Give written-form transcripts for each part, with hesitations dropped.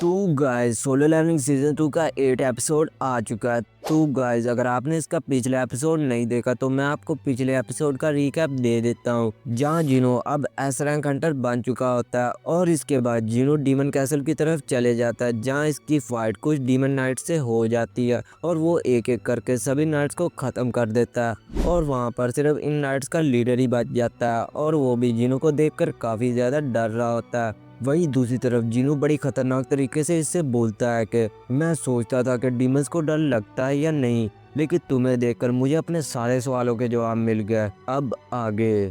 तो guys solo levelling season 2 का 8 episode आ चुका है। तो गाइस अगर आपने इसका पिछला एपिसोड नहीं देखा तो मैं आपको पिछले एपिसोड का रिकैप दे देता हूँ, जहाँ जिनो अब एस रैंक हंटर बन चुका होता है और इसके बाद जिनो डीमन कैसल की तरफ चले जाता है, जहाँ इसकी फाइट कुछ डीमन नाइट्स से हो जाती है और वो एक एक करके सभी नाइट्स को खत्म कर देता है और वहाँ पर सिर्फ इन नाइट्स का लीडर ही बच जाता है और वो भी जिनो को देखकर काफी ज्यादा डर रहा होता है। वहीं दूसरी तरफ जिनो बड़ी खतरनाक तरीके से इससे बोलता है कि मैं सोचता था कि डीमंस को डर लगता है या नहीं, लेकिन तुम्हें देखकर मुझे अपने सारे सवालों के जवाब मिल गए। अब आगे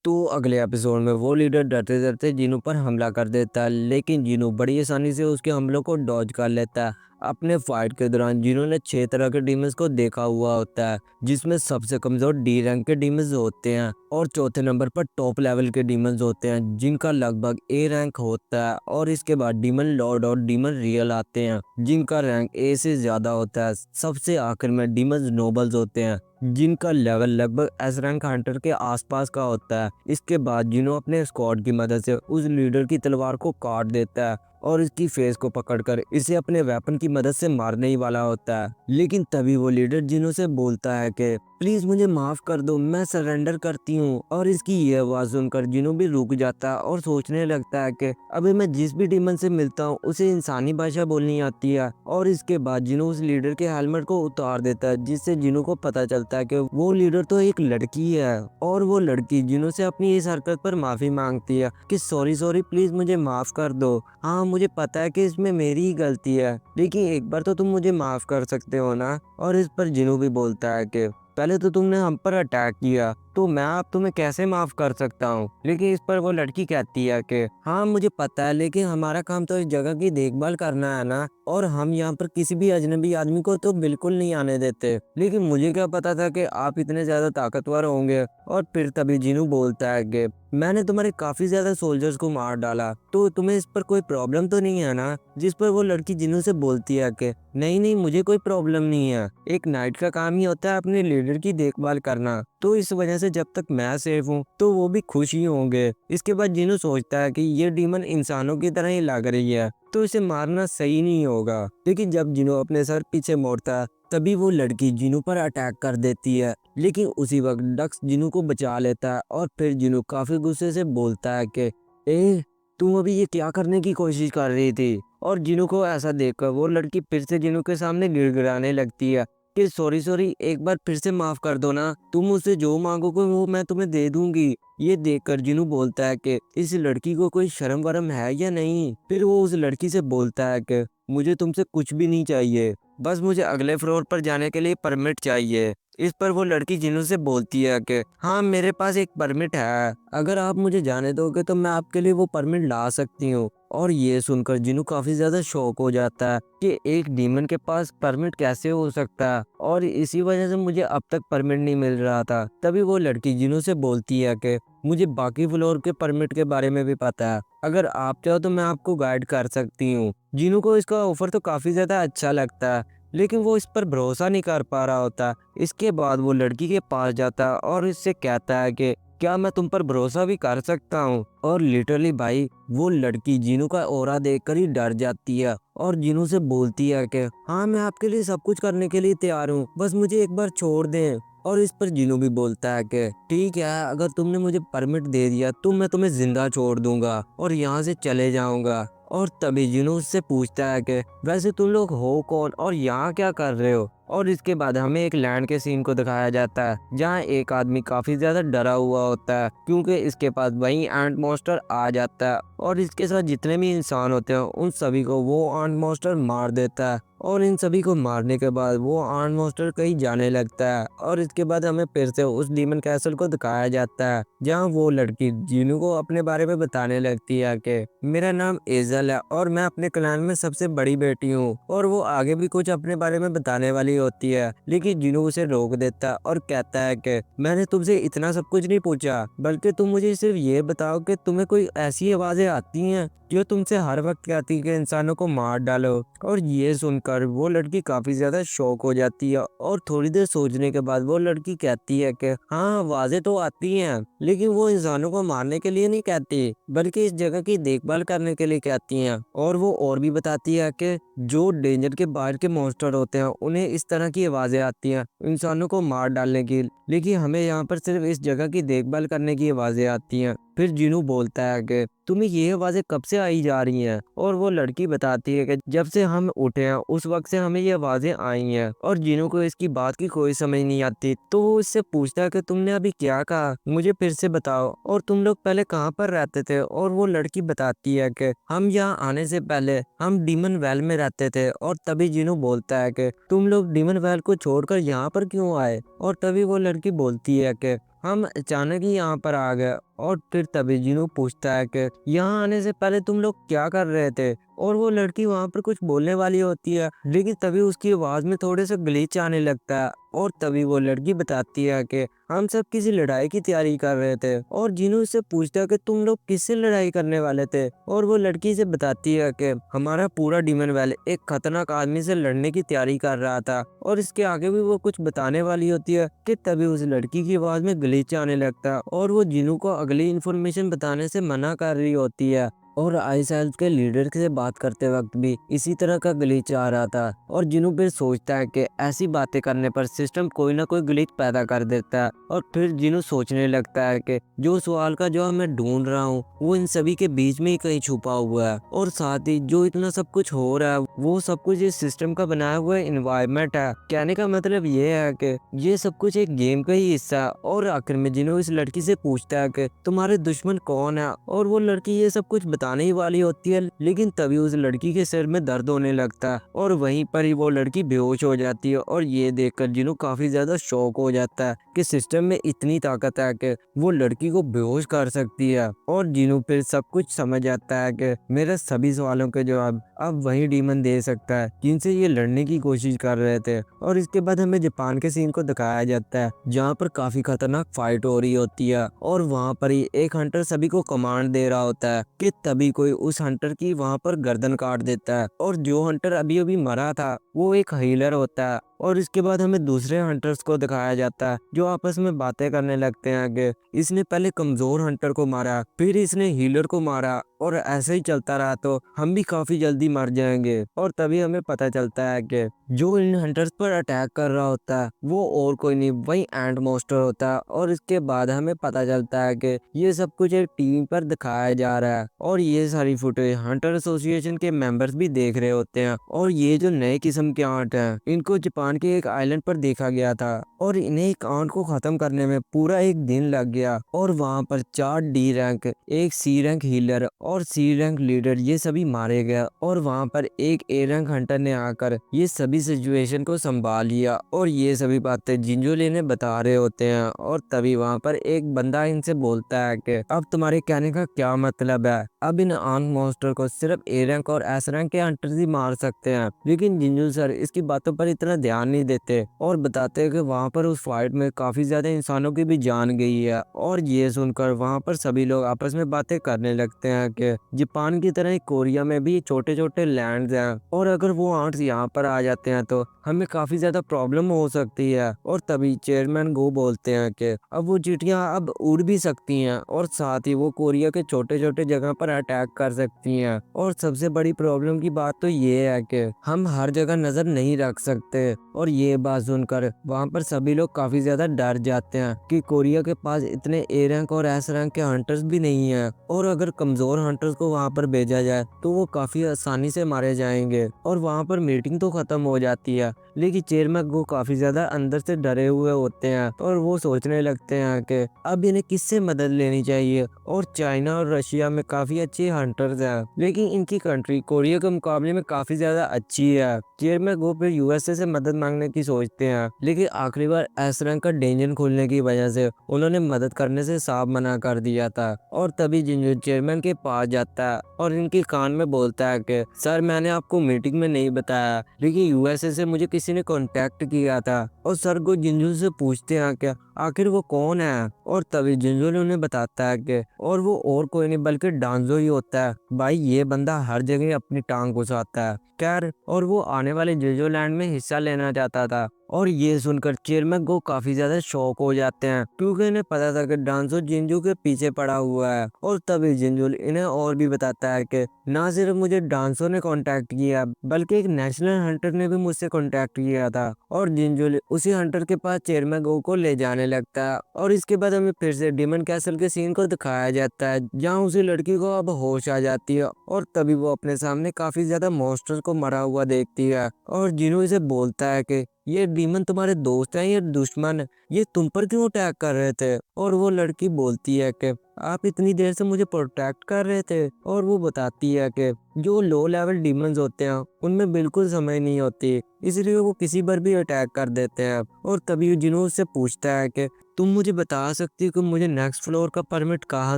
तो अगले एपिसोड में वो लीडर डरते डरते जिनो पर हमला कर देता है, लेकिन जिनो बड़ी आसानी से उसके हमलों को डॉज कर लेता है। अपने फाइट के दौरान जिनो ने 6 तरह के डीमंस को देखा हुआ होता है, जिसमें सबसे कमजोर डी रैंक के डीमंस होते हैं और चौथे नंबर पर टॉप लेवल के डीमंस होते हैं जिनका लगभग ए रैंक होता है और इसके बाद डीमन लॉर्ड और डीमन रियल आते हैं जिनका रैंक ए से ज्यादा होता है। सबसे आखिर में डीमंस नोबल्स होते हैं जिनका लेवल लगभग एस रैंक हंटर के आसपास का होता है। इसके बाद जिनो अपने स्क्वाड की मदद से उस लीडर की तलवार को काट देता है और इसकी फेस को पकड़कर इसे अपने वेपन की मदद से मारने ही वाला होता है, लेकिन तभी वो लीडर जिनो से बोलता है कि प्लीज मुझे माफ कर दो, मैं सरेंडर करती हूँ। और इसकी ये आवाज सुनकर जिनो भी रुक जाता है और सोचने लगता है कि अभी मैं जिस भी डीमन से मिलता हूँ उसे इंसानी भाषा बोलनी आती है। और इसके बाद जिनो उस लीडर के हेलमेट को उतार देता है, जिससे जिनो को पता चलता है कि वो लीडर तो एक लड़की है और वो लड़की जिनो से अपनी इस हरकत पर माफी मांगती है कि सॉरी सॉरी प्लीज मुझे माफ कर दो। हाँ मुझे पता है कि इसमें मेरी ही गलती है, लेकिन एक बार तो तुम मुझे माफ कर सकते हो ना। और इस पर जिनो भी बोलता है कि पहले तो तुमने हम पर अटैक किया तो मैं अब तुम्हें कैसे माफ कर सकता हूँ। लेकिन इस पर वो लड़की कहती है कि हाँ मुझे पता है, लेकिन हमारा काम तो इस जगह की देखभाल करना है ना, और हम यहाँ पर किसी भी अजनबी आदमी को तो बिल्कुल नहीं आने देते। लेकिन मुझे क्या पता था कि आप इतने ज्यादा ताकतवर होंगे। और फिर तभी जिनू बोलता है कि मैंने तुम्हारे काफी ज्यादा सोल्जर्स को मार डाला, तो तुम्हें इस पर कोई प्रॉब्लम तो नहीं है ना। जिस पर वो लड़की जिनू से बोलती है कि नहीं नहीं मुझे कोई प्रॉब्लम नहीं है, एक नाइट का काम ही होता है अपने लीडर की देखभाल करना, तो इस वजह से जब तक मैं सेफ हूँ तो वो भी खुश ही होंगे। इसके बाद जिनू सोचता है कि ये डीमन इंसानों की तरह ही लग रही है तो इसे मारना सही नहीं होगा। लेकिन जब जिनू अपने सर पीछे मोड़ता है तभी वो लड़की जिनू पर अटैक कर देती है, लेकिन उसी वक्त डक्स जिनू को बचा लेता है और फिर जिनू काफी गुस्से से बोलता है कि ए तुम अभी ये क्या करने की कोशिश कर रही थी। और जिनू को ऐसा देखकर वो लड़की फिर से जिनू के सामने गिड़गिड़ाने लगती है कि सॉरी सॉरी एक बार फिर से माफ कर दो ना, तुम मुझसे जो मांगोगे वो मैं तुम्हें दे दूंगी। ये देखकर जिनू बोलता है कि इस लड़की को कोई शर्म वरम है या नहीं। फिर वो उस लड़की से बोलता है कि मुझे तुमसे कुछ भी नहीं चाहिए, बस मुझे अगले फ्लोर पर जाने के लिए परमिट चाहिए। इस पर वो लड़की जिनू से बोलती है कि हाँ मेरे पास एक परमिट है, अगर आप मुझे जाने दोगे तो मैं आपके लिए वो परमिट ला सकती हूँ। और ये सुनकर जिनू काफी ज्यादा शॉक हो जाता है कि एक डीमन के पास परमिट कैसे हो सकता है, और इसी वजह से मुझे अब तक परमिट नहीं मिल रहा था। तभी वो लड़की जिनू से बोलती है कि मुझे बाकी फ्लोर के परमिट के बारे में भी पता है, अगर आप चाहो तो मैं आपको गाइड कर सकती हूँ। जिनू को इसका ऑफर तो काफी ज्यादा अच्छा लगता है, लेकिन वो इस पर भरोसा नहीं कर पा रहा होता। इसके बाद वो लड़की के पास जाता है और इससे कहता है कि क्या मैं तुम पर भरोसा भी कर सकता हूँ। और लिटरली भाई वो लड़की जिनू का ऑरा देखकर ही डर जाती है और जिनू से बोलती है कि हाँ मैं आपके लिए सब कुछ करने के लिए तैयार हूँ, बस मुझे एक बार छोड़ दें। और इस पर जिनू भी बोलता है कि ठीक है, अगर तुमने मुझे परमिट दे दिया तो मैं तुम्हें जिंदा छोड़ दूंगा और यहाँ से चले जाऊंगा। और तभी जिनू उससे पूछता है कि वैसे तुम लोग हो कौन और यहाँ क्या कर रहे हो। और इसके बाद हमें एक लैंड के सीन को दिखाया जाता है जहाँ एक आदमी काफी ज्यादा डरा हुआ होता है क्योंकि इसके पास वही एंट मॉन्स्टर आ जाता है और इसके साथ जितने भी इंसान होते हैं उन सभी को वो एंट मॉन्स्टर मार देता है। और इन सभी को मारने के बाद वो एंट मॉन्स्टर कहीं जाने लगता है और इसके बाद हमें फिर से उस डीमन कैसल को दिखाया जाता है जहाँ वो लड़की जिनू को अपने बारे में बताने लगती है कि मेरा नाम एजल है और मैं अपने क्लैन में सबसे बड़ी बेटी हूँ। और वो आगे भी कुछ अपने बारे में बताने वाली होती है, लेकिन जिनू उसे रोक देता है और कहता है कि मैंने तुमसे इतना सब कुछ नहीं पूछा, बल्कि तुम मुझे सिर्फ ये बताओ कि तुम्हें कोई ऐसी आवाजें आती हैं जो तुमसे हर वक्त कहती है कि इंसानों को मार डालो। और ये सुनकर वो लड़की काफी ज्यादा शॉक हो जाती है और थोड़ी देर सोचने के बाद वो लड़की कहती है कि हाँ, आवाजें तो आती हैं, लेकिन वो इंसानों को मारने के लिए नहीं कहती, बल्कि इस जगह की देखभाल करने के लिए कहती हैं। और वो और भी बताती है कि जो डेंजर के बाहर के मॉन्स्टर होते हैं उन्हें इस तरह की आवाजें आती हैं इंसानों को मार डालने की, लेकिन हमें यहाँ पर सिर्फ इस जगह की देखभाल करने की आवाजें आती हैं। फिर जिनू बोलता है कि तुम्हें ये आवाजें कब से आई जा रही हैं? और वो लड़की बताती है कि जब से हम उठे हैं उस वक्त से हमें ये आवाजें आई हैं। और जिनू को इसकी बात की कोई समझ नहीं आती, तो वो इससे पूछता है कि तुमने अभी क्या कहा, मुझे फिर से बताओ, और तुम लोग पहले कहाँ पर रहते थे? और वो लड़की बताती है कि हम यहाँ आने से पहले हम डीमन वैल में रहते थे। और तभी जिनू बोलता है कि तुम लोग डीमन वैल को छोड़कर यहाँ पर क्यों आए? और तभी वो लड़की बोलती है कि हम अचानक ही यहाँ पर आ गए। और फिर तभी जिनू पूछता है कि यहाँ आने से पहले तुम लोग क्या कर रहे थे? और वो लड़की वहाँ पर कुछ बोलने वाली होती है, लेकिन तभी उसकी आवाज में थोड़े से ग्लिच आने लगता है। और तभी वो लड़की बताती है कि हम सब किसी लड़ाई की तैयारी कर रहे थे। और जिनू उससे पूछता है कि तुम लोग किससे लड़ाई करने वाले थे? और वो लड़की से बताती है कि हमारा पूरा डीमन वैली एक खतरनाक आदमी से लड़ने की तैयारी कर रहा था। और इसके आगे भी वो कुछ बताने वाली होती है कि तभी उस लड़की की आवाज में ग्लिच आने लगता है और वो जिनू को अगली इन्फॉर्मेशन बताने से मना कर रही होती है। और आईसेल्फ के लीडर से बात करते वक्त भी इसी तरह का ग्लिच आ रहा था। और जिनू फिर सोचता है कि ऐसी बातें करने पर सिस्टम कोई ना कोई ग्लिच पैदा कर देता है। और फिर जिनू सोचने लगता है कि जो सवाल का जवाब मैं ढूंढ रहा हूँ वो इन सभी के बीच में ही कहीं छुपा हुआ है। और साथ ही जो इतना सब कुछ हो रहा है वो सब कुछ इस सिस्टम का बनाया हुआ इन्वायरमेंट है। कहने का मतलब ये है कि ये सब कुछ एक गेम का ही हिस्सा है। और आखिर में जिनू इस लड़की से पूछता है कि तुम्हारे दुश्मन कौन है? और वो लड़की ये सब कुछ बताने ही वाली होती है, लेकिन तभी उस लड़की के सिर में दर्द होने लगता है और वहीं पर ही वो लड़की बेहोश हो जाती है। और ये देखकर जिनू काफी ज्यादा शॉक हो जाता है कि सिस्टम में इतनी ताकत है कि वो लड़की को बेहोश कर सकती है। और जिनू फिर सब कुछ समझ जाता है कि मेरे सभी सवालों के जवाब अब वही डीमन दे सकता है जिनसे ये लड़ने की कोशिश कर रहे थे। और इसके बाद हमें जापान के सीन को दिखाया जाता है जहाँ पर काफी खतरनाक फाइट हो रही होती है। और वहाँ पर ही एक हंटर सभी को कमांड दे रहा होता है कि तभी कोई उस हंटर की वहाँ पर गर्दन काट देता है। और जो हंटर अभी अभी मरा था वो एक हीलर होता है। और इसके बाद हमें दूसरे हंटर्स को दिखाया जाता है जो आपस में बातें करने लगते हैं कि इसने पहले कमजोर हंटर को मारा, फिर इसने हीलर को मारा, और ऐसे ही चलता रहा तो हम भी काफी जल्दी मर जाएंगे। और तभी हमें पता चलता है कि जो इन हंटर्स पर अटैक कर रहा होता है वो और कोई नहीं, वही एंड मॉन्स्टर होता है। और इसके बाद हमें पता चलता है कि ये सब कुछ एक टीवी पर दिखाया जा रहा है और ये सारी फुटेज हंटर एसोसिएशन के मेंबर्स भी देख रहे होते हैं। और ये जो नए किस्म के आंट हैं इनको जापान के एक आइलैंड पर देखा गया था और इन्हें एक आंट को खत्म करने में पूरा एक दिन लग गया। और वहाँ पर 4 डी रैंक, एक सी रैंक हीलर और सी रैंक लीडर ये सभी मारे गए। और वहाँ पर एक ए रैंक हंटर ने आकर ये सभी सिचुएशन को संभाल लिया और ये सभी बातें जिंजोली ने बता रहे होते हैं। और तभी वहाँ पर एक बंदा इनसे बोलता है कि अब तुम्हारे कहने का क्या मतलब है? अब इन आंट मॉन्स्टर को सिर्फ ए रैंक और एस रैंक के हंटर्स ही मार सकते हैं। लेकिन जिंजू सर इसकी बातों पर इतना ध्यान नहीं देते और बताते हैं कि वहाँ पर उस फाइट में काफी ज्यादा इंसानों की भी जान गई है। और ये सुनकर वहाँ पर सभी लोग आपस में बातें करने लगते हैं कि जापान की तरह ही कोरिया में भी छोटे छोटे लैंड्स हैं और अगर वो आंट्स यहाँ पर आ जाते हैं तो हमें काफी ज्यादा प्रॉब्लम हो सकती है। और तभी चेयरमैन गो बोलते हैं कि अब वो चींटियां अब उड़ भी सकती हैं और साथ ही वो कोरिया के छोटे छोटे जगह पर अटैक कर सकती हैं। और सबसे बड़ी प्रॉब्लम की बात तो ये है कि हम हर जगह नजर नहीं रख सकते। और ये बात सुनकर वहाँ पर सभी लोग काफी ज्यादा डर जाते हैं कि कोरिया के पास इतने ए रैंक और एस रैंक के हंटर्स भी नहीं हैं और अगर कमजोर हंटर्स को वहाँ पर भेजा जाए तो वो काफी आसानी से मारे जाएंगे। और वहाँ पर मीटिंग तो खत्म हो जाती है लेकिन चेयरमैन वो काफी ज्यादा अंदर से डरे हुए होते हैं और वो सोचने लगते हैं कि अब इन्हें किससे मदद लेनी चाहिए। और चाइना और रशिया में काफी अच्छे हंटर्स हैं लेकिन इनकी कंट्री कोरिया के मुकाबले में काफी ज्यादा अच्छी है। चेयरमैन वो फिर यूएसए से मदद मांगने की सोचते हैं लेकिन आखिरी बार एस रैंक का डेंजन खुलने की वजह से उन्होंने मदद करने से साफ मना कर दिया था। और तभी जिंजू चेयरमैन के पास जाता है और इनके कान में बोलता है कि सर मैंने आपको मीटिंग में नहीं बताया लेकिन यूएसए से मुझे किसी ने कांटेक्ट किया था। और सर को जिंजू से पूछते हैं कि आखिर वो कौन है। और तभी जिंजो उन्हें बताता है कि और वो और कोई नहीं बल्कि डांजो ही होता है। भाई ये बंदा हर जगह अपनी टांग घुसाता है। खैर और वो आने वाले जिंजो लैंड में हिस्सा लेना चाहता था। और ये सुनकर चेयरमैन गो काफी ज्यादा शॉक हो जाते हैं, क्योंकि इन्हें पता था कि डांसो जिंजू के पीछे पड़ा हुआ है। और तभी जिंजू इन्हें और भी बताता है कि ना सिर्फ मुझे डांसो ने कांटेक्ट किया बल्कि एक नेशनल हंटर ने भी मुझसे कांटेक्ट किया था। और जिंजुल उसी हंटर के पास चेयरमैन गो को ले जाने लगता है। और इसके बाद हमें फिर से डीमन कैसल के सीन को दिखाया जाता है, जहाँ उसी लड़की को अब होश आ जाती है। और तभी वो अपने सामने काफी ज्यादा मॉन्स्टर को मरा हुआ देखती है। और जिन्हों इसे बोलता है कि ये डीमन तुम्हारे दोस्त हैं, ये दुश्मन, ये तुम पर क्यों अटैक कर रहे थे। और वो लड़की बोलती है कि आप इतनी देर से मुझे प्रोटेक्ट कर रहे थे। और वो बताती है कि जो लो लेवल डीमंस होते हैं उनमें बिल्कुल समय नहीं होती, इसलिए वो किसी पर भी अटैक कर देते हैं। और तभी जिन्हों उससे पूछता है कि तुम मुझे बता सकती हो कि मुझे नेक्स्ट फ्लोर का परमिट कहाँ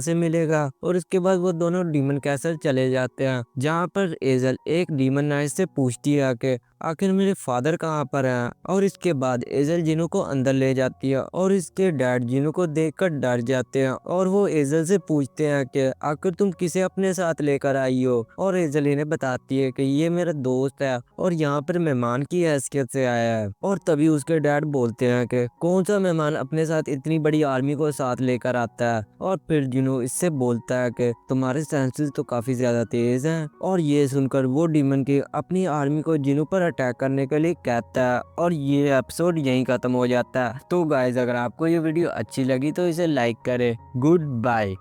से मिलेगा। और इसके बाद वो दोनों डीमन कैसल चले जाते हैं, जहाँ पर एजल एक डीमन नाइट से पूछती है कि आखिर मेरे फादर कहाँ पर हैं। और इसके बाद एजल जिनों को अंदर ले जाती है और इसके डैड जिनों को देखकर डर जाते हैं। और वो एजल से पूछते हैं कि आखिर तुम किसे अपने साथ लेकर आई हो। और एजल इन्हें बताती है कि ये मेरा दोस्त है और यहाँ पर मेहमान की हैसियत से आया है। और तभी उसके डैड बोलते हैं कि कौन सा मेहमान अपने साथ इतनी बड़ी आर्मी को साथ लेकर आता है। और फिर जिनों इससे बोलता है कि तुम्हारे सेंसेस तो काफी ज्यादा तेज हैं। और ये सुनकर वो डीमन की अपनी आर्मी को जिनों पर अटैक करने के लिए कहता है। और ये एपिसोड यहीं खत्म हो जाता है। तो गाइज अगर आपको ये वीडियो अच्छी लगी तो इसे लाइक करें। Good bye.